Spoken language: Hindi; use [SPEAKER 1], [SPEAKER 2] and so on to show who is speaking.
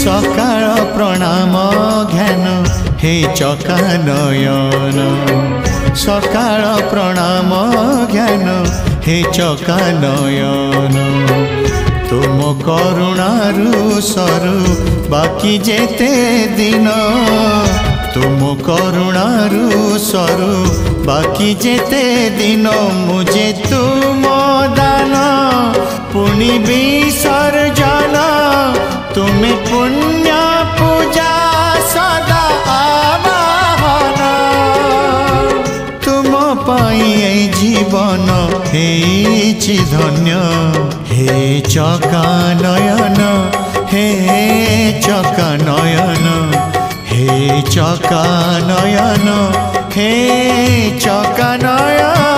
[SPEAKER 1] सकाळ प्रणाम ध्यान हे चका नयन सकाळ प्रणाम ध्यान हे चका नयन तुम करुणारू सरू बाकी जेते दिन तुम करुणारू सरू बाकी जेते दिन मुझे तुम दान पुनि विसर्जन तुम्हें पुण्य पूजा सदा आवाहन तुम पाई जीवन हेछि धन्य हे चका नयन हे चका नयन हे चका नयन हे चका नयन।